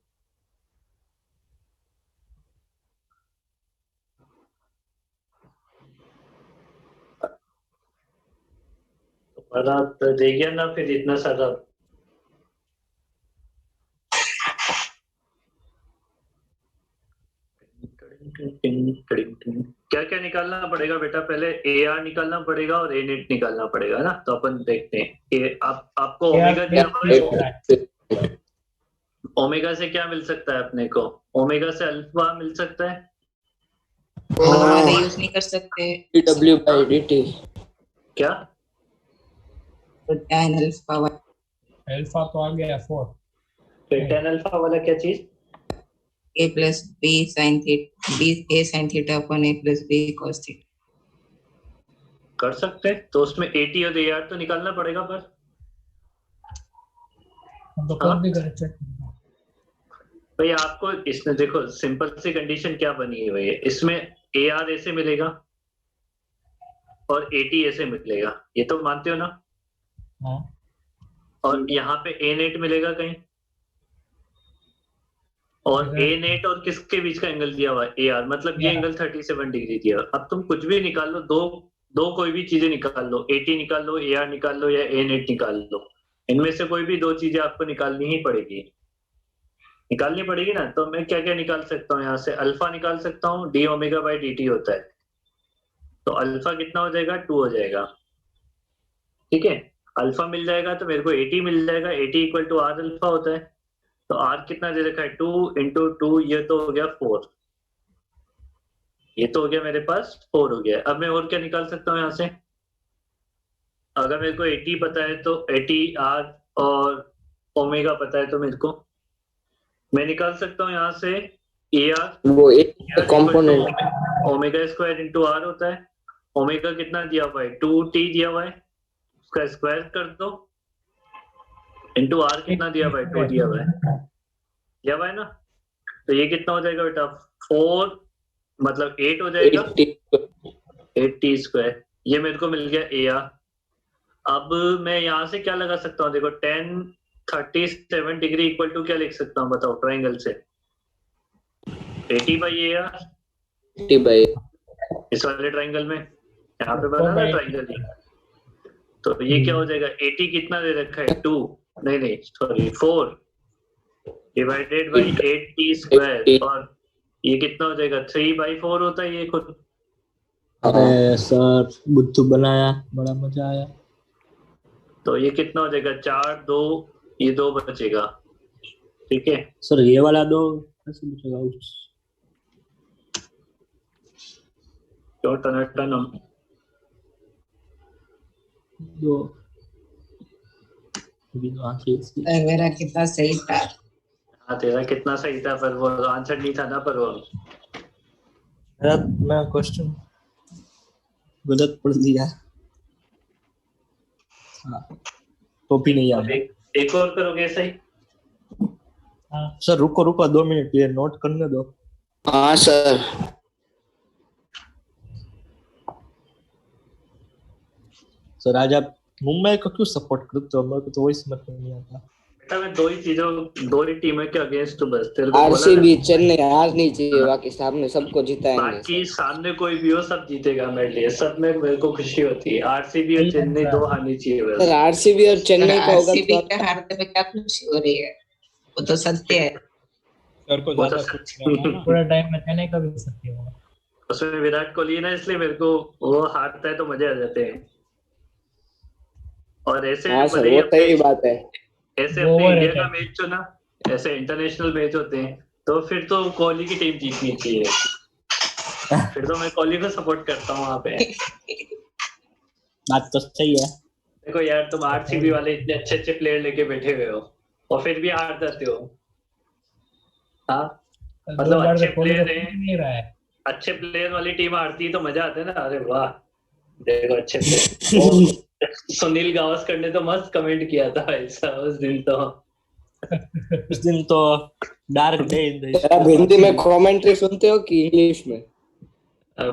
तो आप देखिए ना फिर इतना सारा। क्या क्या निकालना पड़ेगा बेटा? पहले ए आर निकालना पड़ेगा और ए नेट निकालना पड़ेगा ना। तो अपन देखते हैं कि आपको ओमेगा दिया हुआ है। ओमेगा से क्या मिल सकता है अपने को? ओमेगा से अल्फा मिल सकता है। वाला यूज नहीं कर सकते. dw/dt क्या तो tan अल्फा वाला अल्फा तो आ गया 4. tan अल्फा वाला क्या चीज? a plus b sin theta b a sin theta upon a plus b cos theta. कर सकते हैं तो उसमें ए टी और ए आर तो निकालना पड़ेगा। पर हम तो कर भी कर चेक. भाई आपको इसमें देखो सिंपल सी कंडीशन क्या बनी हुई है, इसमें ए आर ऐसे मिलेगा और ए टी ऐसे मिलेगा, ये तो मानते हो ना? हाँ और यहाँ पे ए नेट मिलेगा कहीं, और ए नेट और किसके बीच का एंगल दिया हुआ है? ए आर, मतलब ये एंगल 37 डिग्री दिया। अब तुम कुछ भी निकाल लो, दो दो कोई भी चीजें निकाल लो, ए टी निकाल लो, ए आर निकाल लो या ए नेट निकाल लो, इनमें से कोई भी दो चीजें आपको निकालनी ही पड़ेगी, निकालनी पड़ेगी ना। तो मैं क्या क्या निकाल सकता हूँ? यहाँ से अल्फा निकाल सकता हूँ, D omega by d T होता है। तो अल्फा कितना हो जाएगा? 2 हो जाएगा। ठीक है, अल्फा मिल जाएगा तो मेरे को एटी मिल जाएगा। A t equal to r alpha होता है। तो आर कितना दे रखा है? 2 इंटू 2, ये तो हो गया 4, ये तो हो गया मेरे पास 4 हो गया। अब मैं और क्या निकाल सकता हूँ यहाँ से? अगर मेरे को एटी पता है तो एटी आर और ओमेगा पता है तो मेरे को मैं निकाल सकता हूँ यहाँ से ए आर, वो एक component omega square into r होता है। ओमेगा कितना दिया हुआ है? 2t दिया हुआ है, उसका स्क्वायर कर दो, इंटू आर कितना दिया हुआ है? 2 दिया हुआ है ना। तो ये कितना हो जाएगा बेटा? 4 मतलब 8 हो जाएगा, 8t स्क्वायर। ये मेरे को मिल गया ए आर। अब मैं यहाँ से क्या लगा सकता हूँ? देखो tan 37 डिग्री इक्वल टू क्या लिख सकता हूँ बताओ ट्राइंगल से? 80/AR, 80/, इस वाले ट्राइंगल में यहाँ पे बना ना ट्राइंगल ही। तो ये क्या हो जाएगा? 80 कितना दे रखा है? 2 नहीं sorry 4 divided by 8t square, और ये कितना हो जाएगा? 3/4 होता है ये खुद। अरे सर बुद्धू बनाया, बड़ा मजा आया। तो ये कितना हो जाएगा? 4 2, ये 2 बचेगा। ठीक है सर ये वाला दो कैसे बचेगा? तो टनाटन हम दो मेरा कितना सही था। हाँ तेरा कितना सही था, पर वो आंसर नहीं था ना। पर वो मैं क्वेश्चन गलत पढ़ दिया। हाँ तो भी नहीं आया। एक और करोगे सही? सर रुको 2 मिनट, ये नोट करने दो। हाँ सर सर आज आप मुंबई को क्यों सपोर्ट करते हो? मेरे को तो वही समझ में नहीं आता। बेटा मैं दो ही टीमों के अगेंस्ट बस तेरे को बोला आरसीबी ना। चेन्नई हारनी चाहिए, बाकी सामने सबको जिताएंगे बाकी सर। सामने कोई भी हो सब जीतेगा मेरे लिए, सब में मेरे को खुशी होती है। आरसीबी और चेन्नई दो हारनी चाहिए सर बस। आरसीबी और चेन्नई का होगा आरसीबी तो के हारने में क्या खुशी हो रही है? वो तो सत्य है। सर को वो तो ज्यादा खुश रहना है ना, पूरा टाइम में चेन्नई का भी सत्य होगा। उसमें विराट कोहली है ना, इसलिए मेरे को वो हारता है तो मजे आ जाते हैं। और ऐसे हाँ सर भले ही वो अपने सही बात है। ऐसे वो अपने ओवर इंडिया रहता का है। मैच हो ना, ऐसे इंटरनेशनल मैच होते हैं तो फिर तो कोहली की टीम जीतनी चाहिए। फिर तो मैं कोहली को सपोर्ट करता हूँ वहां पे। बात तो सही है। देखो यार तुम आरसीबी वाले इतने अच्छे अच्छे प्लेयर लेके बैठे हुए हो और फिर भी हार जाते हो। हाँ दो मतलब बार अच्छे से कोहली को प्लेयर खेल हैं, नहीं रहा है। अच्छे प्लेयर वाली टीम हारती है तो मजा आता है ना। अरे वाह देखो अच्छे प्लेयर। सुनील गावस्कर ने तो मस्त कमेंट किया था ऐसा उस दिन तो। उस दिन तो dark day in the sir आप हिंदी में कमेंट्री सुनते हो कि इंग्लिश में?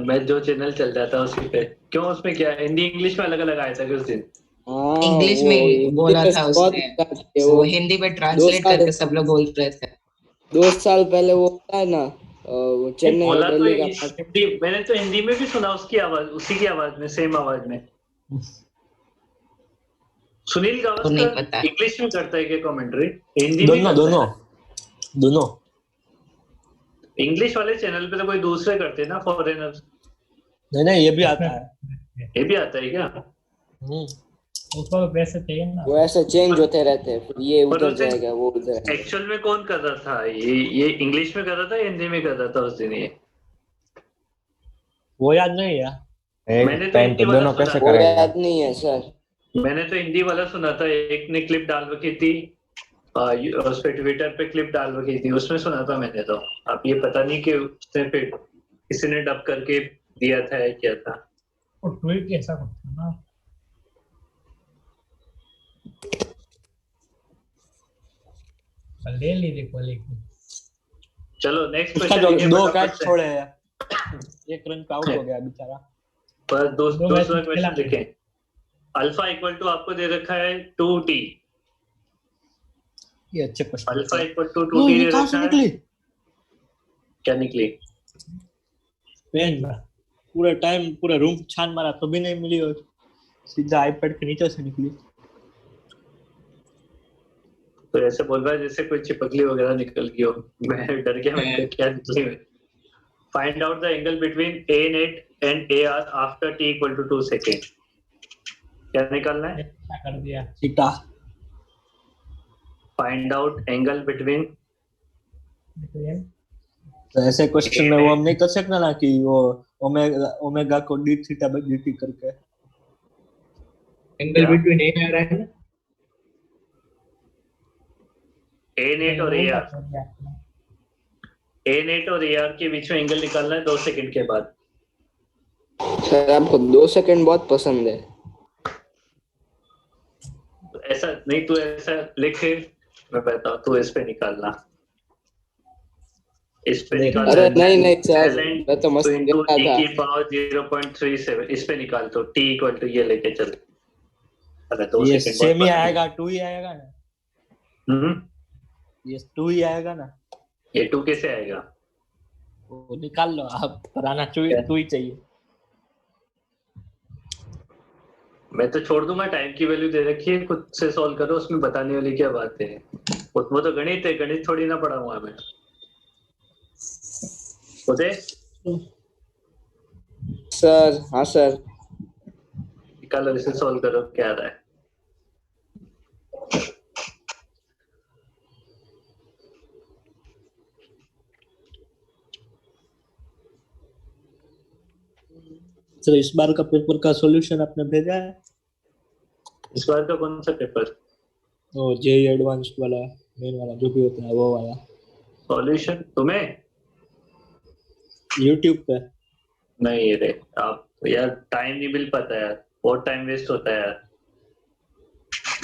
मैं जो चैनल चल जाता है उसकी पे। क्यों उसमें क्या हिंदी इंग्लिश में अलग अलग आया था कि उस दिन? हाँ इंग्लिश वो में हिंदी बोला में था बहुत उसने, बताते हैं वो वो। हिंदी में 2 ट्रांसलेट साल करके सब लोग बोल रहे थे। 2 साल पहले वो होता है ना, वो चेन्नई और बोला तो दिल्ली का हिंदी, मैंने तो हिंदी में भी सुना उसकी आवाज, उसी की आवाज में, सेम आवाज में। सुनील तो नहीं गावस्कर पता। इंग्लिश में करता है क्या कमेंट्री? हिंदी में दोनों करता है? दोनों इंग्लिश वाले चैनल पे तो कोई दूसरे करते हैं ना, फॉरेनर। नहीं ये भी आता है। ये भी आता है क्या? उसको तो पैसे चाहिए ना। वो ऐसे चेंज होते रहते हैं, फिर ये पर उधर उस दिन जाएगा वो उधर जाएगा। एक्चुअल में कौन कर रहा था ये इंग्लिश में कर रहा था या हिंदी में कर रहा था उस दिन ये? वो याद नहीं है। मैंने तो हिंदी वाला सुना वो था। याद नहीं है सर। मैंने तो हिंदी वाला सुना था, एक ने क्लिप डाल रखी थी उस पे, ट्विटर पे क्लिप डाल रखी थी, उसमें सुना था मैंने तो। अब ये पता नहीं कि उसने फिर किसी ने डब करके दिया था या क्या था। वो ट्वीट कैसा करता है ना। ले लीजिए कोहली की। चलो नेक्स्ट उसका क्वेश्चन जो 2 कैच छोड़े हैं, 1 रन का आउट हो गया बेचारा। पर दो मैच दूसरा में खेला क्वेश्चन देखें। अल्फा इक्वल टू आपको दे रखा है 2t। ये अच्छे क्वेश्चन अल्फा है। इक्वल टू 2t ये दे कहाँ से रखा है। निकली? क्या निकली? पेन पूरा रूम छान मारा तो भी नहीं मिली, और सीधा आईपैड के नीचे से निकली। तो ऐसे बोल रहा है जैसे कोई चिपकली वगैरह निकल गई हो। मैं डर गया, मैंने कहा क्या निकली है। Find out the angle between A8 and AR after t equal to 2 second. क्या निकालना है? क्या कर दिया? Theta. Find out angle between. तो ऐसे क्वेश्चन में वो हम नहीं कर सकते ना कि वो ओमेगा को d थीटा बाय dt करके। एंगल बिटवीन ए आ रहा है ना। A8 और AR, A8 और AR के बीच में एंगल निकालना है 2 सेकंड के बाद। सर आपको 2 सेकंड बहुत पसंद है। ऐसा नहीं, तू ऐसा लिख, मैं कहता हूँ तू इस पे निकालना, इस पे निकालना। अरे नहीं सर, Talent मैं तो मस्त into देखा t था। की पावर 0.37 इस पे निकाल तो t इक्वल टू ये लेके चल। अरे 2 ये सेकंड सेम ही आएगा, 2 ही आएगा ना। ये 2 ही आएगा ना। ये 2 कैसे आएगा? वो निकाल लो आप, पर आना 2 ही चाहिए। मैं तो छोड़ दूंगा, टाइम की वैल्यू दे रखी है, खुद से सॉल्व करो, उसमें बताने वाली क्या बात है। वो तो गणित है, गणित थोड़ी ना पढ़ा हुआ मैं। होते सर हाँ सर। निकालो, इसे सॉल्व करो क्या आ रहा है। सर इस बार का पेपर का सॉल्यूशन आपने भेजा है? इस बार का कौन सा पेपर? वो जेई एडवांस्ड वाला, मेन वाला जो भी होता है वो वाला सॉल्यूशन तुम्हें? YouTube पे। नहीं रे आप यार, टाइम नहीं मिल पाता यार, बहुत टाइम वेस्ट होता है यार।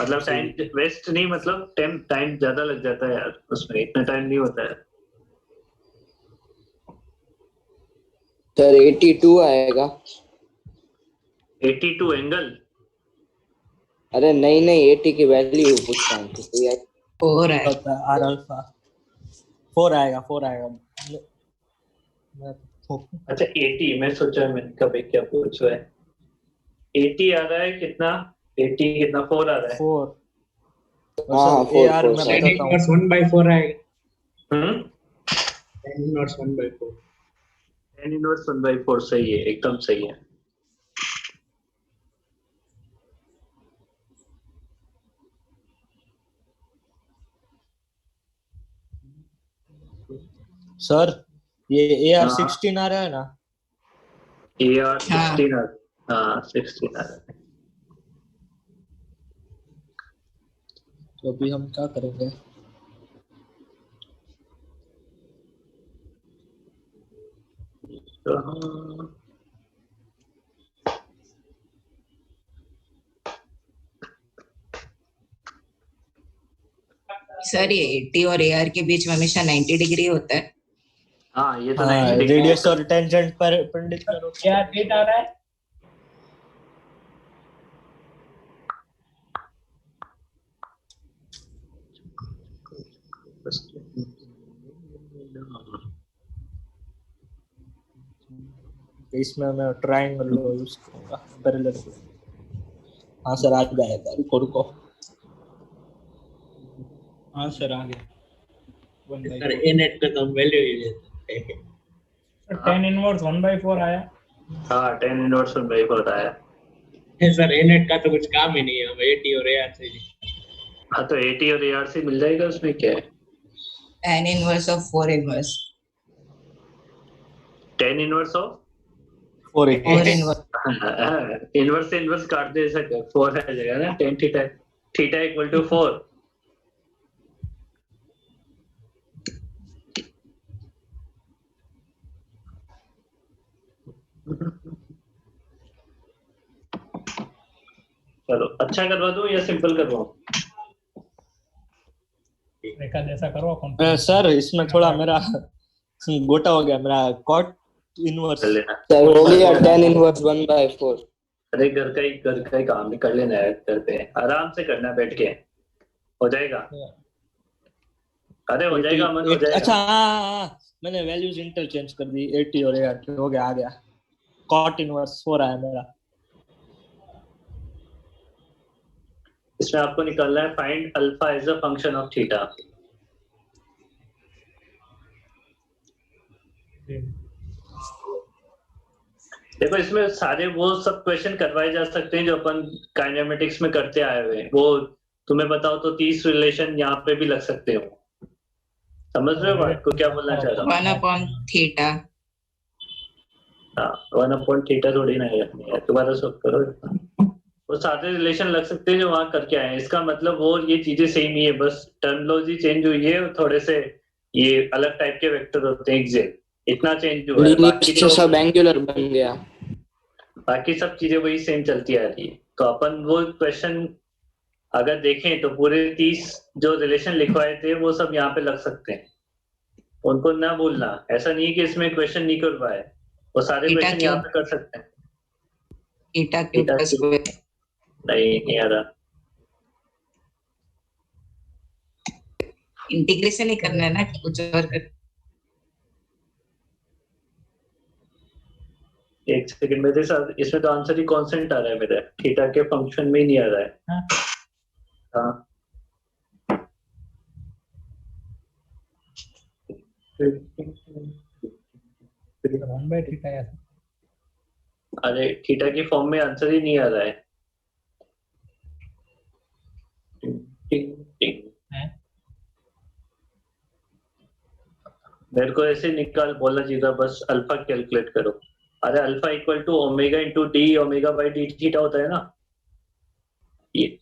मतलब टाइम वेस्ट नहीं, मतलब टाइम ज्यादा लग जाता है यार, उसमें इतना टाइम नहीं होता है। सर 82 आएगा। 82 एंगल? अरे नहीं नहीं 80 की वैल्यू पूछ रहा हूँ तो ये 4 है। होता है आर अल्फा 4 आएगा 4 आएगा अच्छा 80, मैं सोचा मैंने कभी क्या पूछ रहा है। 80 आ रहा है कितना? 80 कितना 4 आ रहा है। 4 हाँ सर ए आर 4 मैं सर बताता हूँ 1/4 आएगा। हम्म 10 1/4। 10 इनवर्स 1/4 सही है, एकदम सही है। सर ये ए आर हाँ। 16 आ रहा है ना AR 16 आ हाँ 16 आ रहा है। तो अभी हम क्या करेंगे तो हाँ, सर ये 80 और AR के बीच में हमेशा 90 डिग्री होता है। हाँ ये तो हाँ 90 डिग्री रेडियस और टेंजेंट पर परपेंडिकुलर होता क्या डेट आ रहा है? है इसमें मैं ट्रायंगल लो यूज करूंगा पैरेलल। हाँ सर आ जाएगा रुको रुको हाँ सर आ गया सर ए नेट का तो हम वैल्यू ही लेते हैं। तो 10 इनवर्स 1/4 आया। हाँ 10 इनवर्स 1/4 आया। सर ए नेट का तो कुछ काम ही नहीं है, हम 80 और AR से ही। हाँ तो 80 और AR से मिल जाएगा, उसमें क्या है। 10 inverse of 4 inverse. 10 inverse of 4 4 inverse. Inverse से इनवर्स काट दे सके 4 आ जाएगा ना। 10 थीटा थीटा इक्वल टू 4। चलो अच्छा करवा दूं या सिंपल करवाऊं? रेखा जैसा करो अपन। सर इसमें थोड़ा मेरा गोटा हो गया मेरा कॉट इनवर्स कर लेना। सर हो गया 10 इनवर्स 1/4। अरे घर का ही काम कर लेना है, घर पे आराम से करना बैठ के, हो जाएगा। अरे हो जाएगा मन, हो जाएगा। अच्छा मैंने वैल्यूज इंटरचेंज कर दी 80 और AR के हो गया आ गया कॉट इनवर्स 4 आया मेरा। इसमें आपको निकालना है find alpha as a function of theta. देखो इसमें सारे वो सब क्वेश्चन करवाए जा सकते हैं जो अपन काइनेमेटिक्स में करते आए हुए हैं। वो तुम्हें बताओ तो 30 रिलेशन यहाँ पे भी लग सकते हो। समझ रहे हो बात को, क्या बोलना चाह रहा हूँ? 1 अपॉन थीटा। हाँ 1 अपॉन थीटा थोड़ी ना है अपनी है, दोबारा सब करो। वो सारे रिलेशन लग सकते हैं जो वहां करके आए हैं। इसका मतलब वो ये चीजें सेम ही है, बस टर्मिनोलॉजी चेंज हुई है, थोड़े से ये अलग टाइप के वेक्टर होते हैं एग्जैक्ट, इतना चेंज हुआ है। बाकी लीनियर तो सब एंगुलर बन गया। बाकी सब चीजें वही सेम चलती आ रही है। तो अपन वो क्वेश्चन अगर देखें तो पूरे 30 जो रिलेशन लिखवाए थे वो सब यहाँ पे लग सकते हैं, उनको ना भूलना। ऐसा नहीं है कि इसमें क्वेश्चन नहीं कर पाए, वो सारे थीटा क्वेश्चन यहाँ क्यूब। पे कर सकते हैं। थीटा क्यूब थीटा का क्यूब। स्क्वायर। नहीं आ रहा। इंटीग्रेशन ही करना है ना, कुछ और कर। एक सेकंड, मेरे साथ इसमें तो आंसर ही कांस्टेंट आ रहा है मेरा, थीटा के फंक्शन में ही नहीं आ रहा है। हाँ। हाँ 1/θ है। अरे थीटा की फॉर्म में आंसर ही नहीं आ रहा है। टिंग, टिंग। हैं? मेरे को ऐसे निकाल बोला जीता, बस अल्फा कैलकुलेट करो। अरे alpha equal to omega into d, omega by d theta होता है ना। ये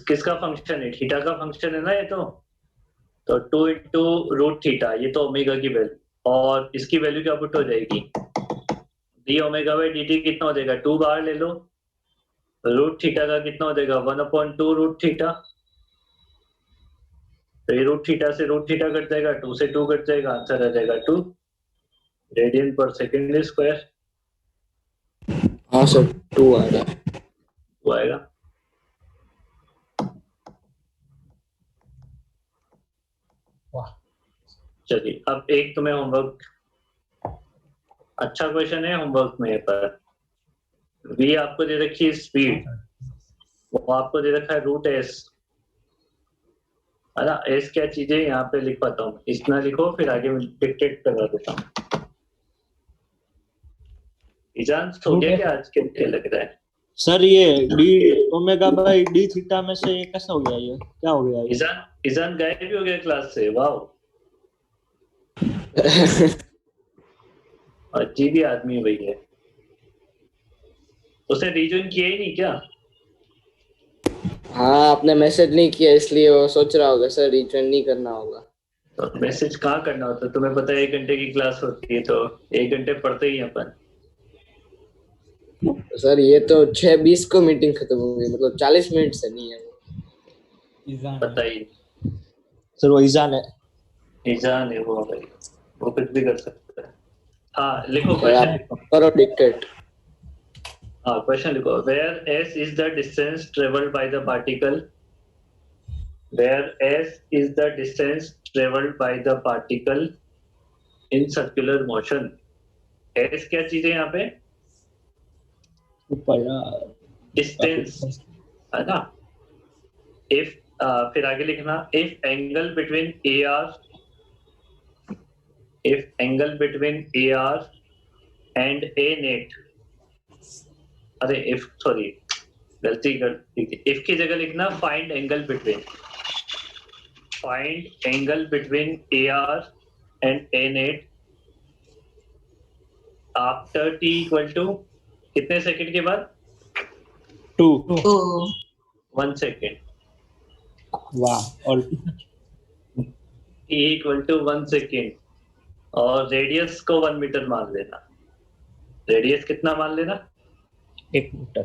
किसका फंक्शन है? थीटा का फंक्शन है ना ये तो 2 इंटू रूट थीटा, ये तो ओमेगा की वैल्यू, और इसकी वैल्यू क्या पुट हो जाएगी? D omega by d T कितना हो जाएगा? 2 बाहर ले लो, रूट थीटा का कितना हो जाएगा? 1/2 रूट थीटा। तो ये रूट थीटा से रूट थीटा कट जाएगा, 2 से 2 कट जाएगा, आंसर आ जाएगा 2 रेडियन पर सेकेंड स्क्वायर। हाँ सर 2 आ रहा है। वो आएगा। चलिए अब एक तुम्हें होमवर्क, अच्छा क्वेश्चन है होमवर्क में पर। v आपको दे रखी है स्पीड, वो आपको दे रखा है रूट एस, है ना। एस क्या चीज है यहाँ पे लिख पाता हूँ, इतना लिखो फिर आगे मैं डिक्टेट करवा देता हूँ। ईजान हो गया क्या आज के लिए लग रहा है? सर ये D omega by d theta में से ये कैसा हो गया, ये क्या हो गया ये? ईजान गायब भी हो गया क्लास से, वाह अजीब ही आदमी भाई है। उसे रीजन किया ही नहीं क्या? हाँ आपने मैसेज नहीं किया इसलिए वो सोच रहा होगा सर रिटर्न नहीं करना होगा। तो मैसेज कहाँ करना होता है? तुम्हें पता है 1 घंटे की क्लास होती है तो 1 घंटे पढ़ते ही हैं अपन। सर ये तो 6:20 को मीटिंग खत्म हो गई, मतलब 40 मिनट से नहीं है। ईजान पता ही सर वो ईजान है। ईजान है वो भाई, वो कुछ भी कर सकता है। हाँ लिखो क्वेश्चन लिखो। करो डिक्टेट। हाँ क्वेश्चन लिखो। Where s is the distance traveled by the particle, where s is the distance traveled by the particle in circular motion। s क्या चीज है यहाँ पे? ऊपर यार डिस्टेंस है ना। if फिर आगे लिखना if angle between AR and A net, अरे if सॉरी गलती कर, if की जगह लिखना find angle between AR and A net after t equal to कितने सेकंड के बाद? 2। 1 सेकंड। वाह। और t equal to 1 सेकंड और रेडियस को 1 मीटर मान लेना। रेडियस कितना मान लेना? 1 मीटर।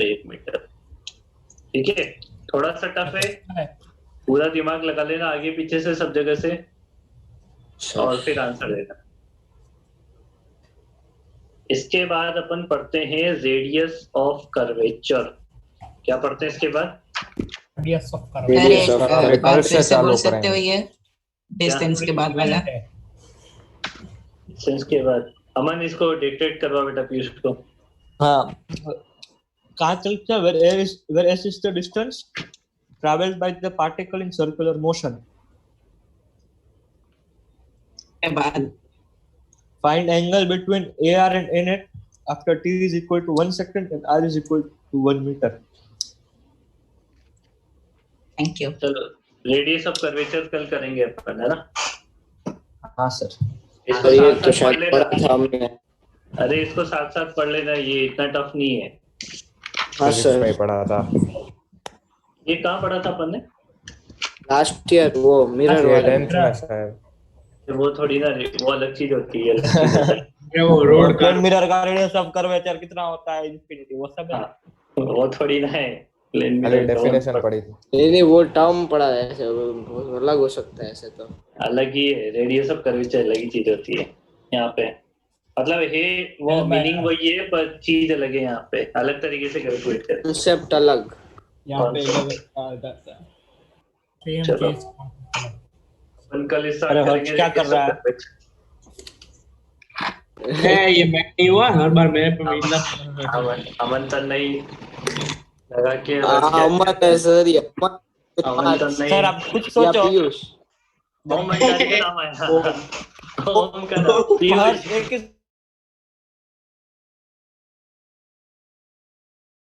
1 मीटर। ठीक है, थोड़ा सा टफ है, पूरा दिमाग लगा लेना आगे पीछे से सब जगह से और फिर आंसर देना। इसके बाद अपन पढ़ते हैं रेडियस ऑफ कर्वेचर। क्या पढ़ते हैं इसके बाद? Radius of curve. Radius of अरे curve। बात फिर से बोल सकते हो ये डिस्टेंस के बाद वाला? डिस्टेंस के बाद अमन इसको डिक्टेट करवा बेटा पीयूष को। हाँ कहाँ चलता है? where s is the distance traveled by the particle in circular motion, के बाद find angle between AR and A net after t is equal to 1 second and r is equal to 1 meter। Thank you. चलो radius of curvature कल करेंगे अपन, है ना। हाँ sir. इसको और ये साथ तो साथ शायद पढ़ पढ़ा लेना। था हमने। अरे इसको साथ साथ पढ़ लेना, ये इतना टफ नहीं है। हाँ सर पढ़ा था। ये कहाँ पढ़ा था अपन ने? लास्ट ईयर वो मिरर वाला। 10th में शायद। वो थोड़ी ना, वो अलग चीज होती है, अलग चीज होता है। वो रोड का मिरर का रेडियस ऑफ कर्वेचर कितना होता है? इंफिनिटी। वो सब है। हाँ, वो थोड़ी ना है। प्लेन अरे में डेफिनेशन पढ़ी थी। नहीं वो टर्म पढ़ा है ऐसे, वो अलग हो सकता है ऐसे तो। अलग ही है, रेडियस ऑफ कर्वेचर अलग ही चीज होती है यहाँ पे। मतलब है वो मीनिंग वही है पर चीज अलग है यहाँ पे, अलग तरीके से कैलकुलेट करें। कंसेप्ट अलग। यहाँ पे सेम चलो। चीज। अपन कल अरे स्टार्ट हर्ष करेंगे क्या कर रहा है? है, ये मैं नहीं हुआ हर बार मेरे पे मिलना। अमन तन नहीं लगा के अमन है सर, ये अमन तन नहीं। सर आप कुछ या सोचो। पीयूष। ओम भंडारी का नाम आया। ओम का नाम पीयूष। हर्ष एक